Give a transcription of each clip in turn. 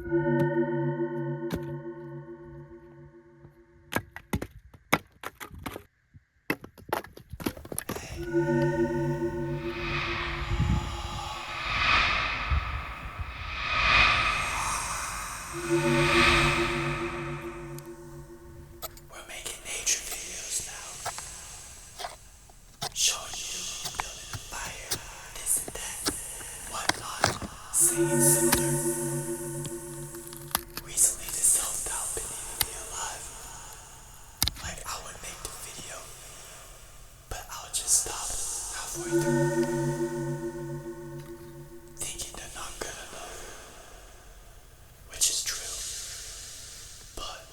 We're making nature videos now. Showing you building a fire, this and that, whatnot, singing similar. Recently this helped out believing me alive. Like I would make the video, but I'll just stop halfway through. Thinking they're not good enough. Which is true. But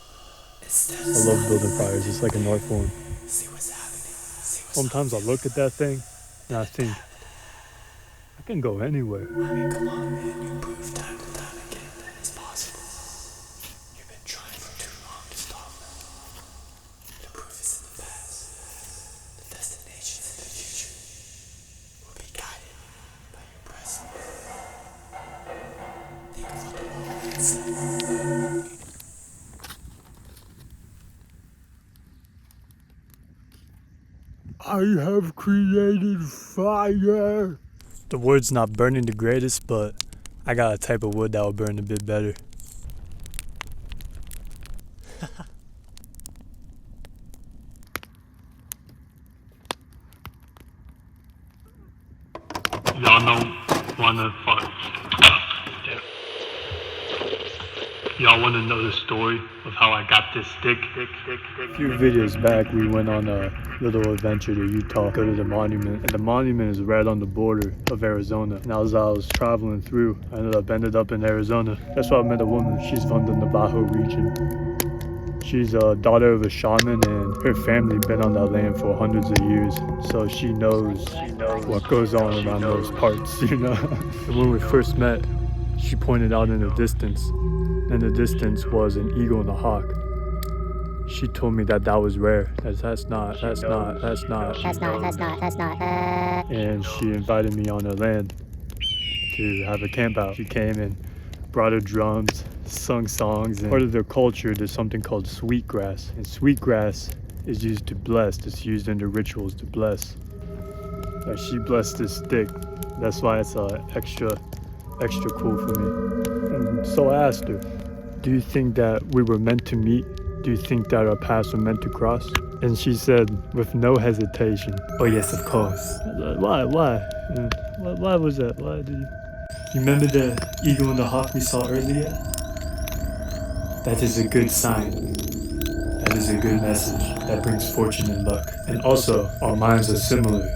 instead I love building fires. It's like an art form. see what's happening. See what's Sometimes I look at that thing and I think, I can go anywhere. I mean, come on, man. You prove time to time again that it's possible. You've been trying for too long to stop them. The proof is in the past. The destinations in the future will be guided by your present. Think of what the world is. I have created fire. The wood's not burning the greatest, but I got a type of wood that will burn a bit better. Y'all don't wanna fuck. Y'all wanna know the story of how I got this stick? A few videos back, we went on a little adventure to Utah, go to the monument. And the monument is right on the border of Arizona. And as I was traveling through, I ended up in Arizona. That's why I met a woman. She's from the Navajo region. She's a daughter of a shaman, and her family been on that land for hundreds of years. So she knows what goes on around those parts, you know? And when we first met, she pointed out in the distance. In the distance was an eagle and a hawk. She told me that was rare. That's not. And she invited me on her land to have a camp out. She came and brought her drums, sung songs, and part of their culture there's something called sweetgrass. And sweetgrass is used to bless. It's used in the rituals to bless. Like she blessed this stick. That's why it's extra cool for me. And so I asked her, do you think that we were meant to meet? Do you think that our paths were meant to cross? And she said, with no hesitation, oh yes, of course. Why? Why was that? Why did you? You remember the eagle and the hawk we saw earlier? That is a good sign. That is a good message. That brings fortune and luck. And also, our minds are similar,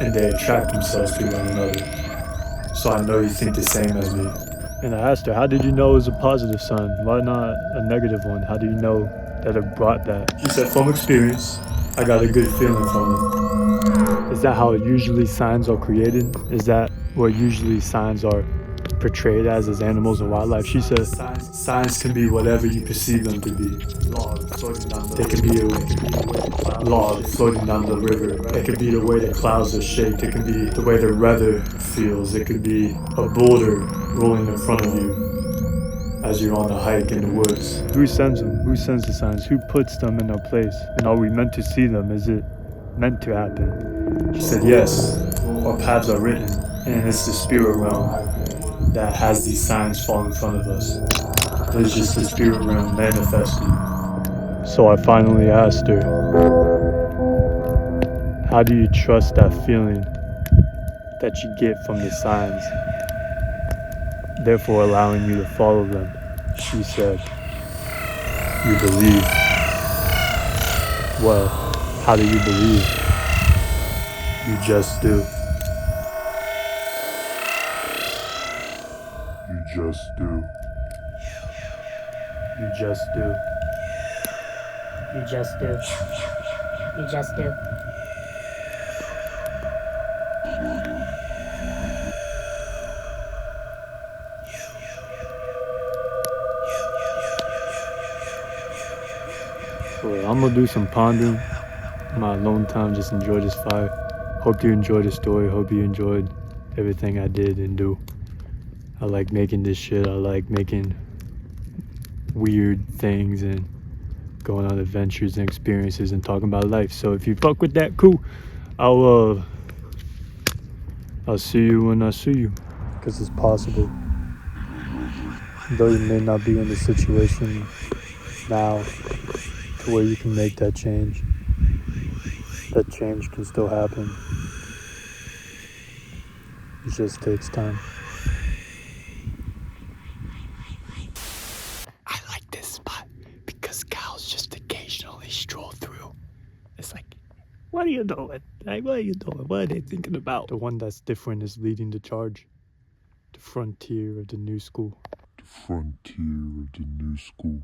and they attract themselves to one another. So I know you think the same as me. And I asked her, how did you know it was a positive sign? Why not a negative one? How do you know that it brought that? She said, from experience, I got a good feeling from it. Is that how usually signs are created? Is that what usually signs are portrayed as animals and wildlife? She said, signs can be whatever you perceive them to be. They can be a log floating down the river. It could be the way the clouds are shaped. It could be the way the weather feels. It could be a boulder rolling in front of you as you're on a hike in the woods. Who sends them? Who sends the signs? Who puts them in their place? And are we meant to see them? Is it meant to happen? She said, yes, our paths are written, and it's the spirit realm that has these signs fall in front of us. It's just the spirit realm manifesting. So I finally asked her, how do you trust that feeling that you get from the signs, therefore allowing you to follow them? She said, you believe. Well, how do you believe? You just do. You just do. You just do. You just do. You just do. So I'm gonna do some pondering in my alone time, just enjoy this fire. Hope you enjoyed the story, hope you enjoyed everything I did and do. I like making this shit, I like making weird things and going on adventures and experiences and talking about life. So if you fuck with that, cool. I'll see you when I see you. Because it's possible. Though you may not be in the situation now to where you can make that change. That change can still happen. It just takes time. I like this spot because cows just occasionally stroll through. It's like, what are you doing? Like, what are you doing? What are they thinking about? The one that's different is leading the charge. The frontier of the new school. The frontier of the new school.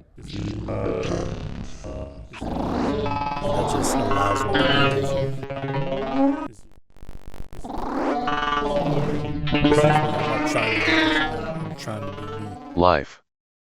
That just allows me to I'm not trying to be different. I'm trying to be me. Life.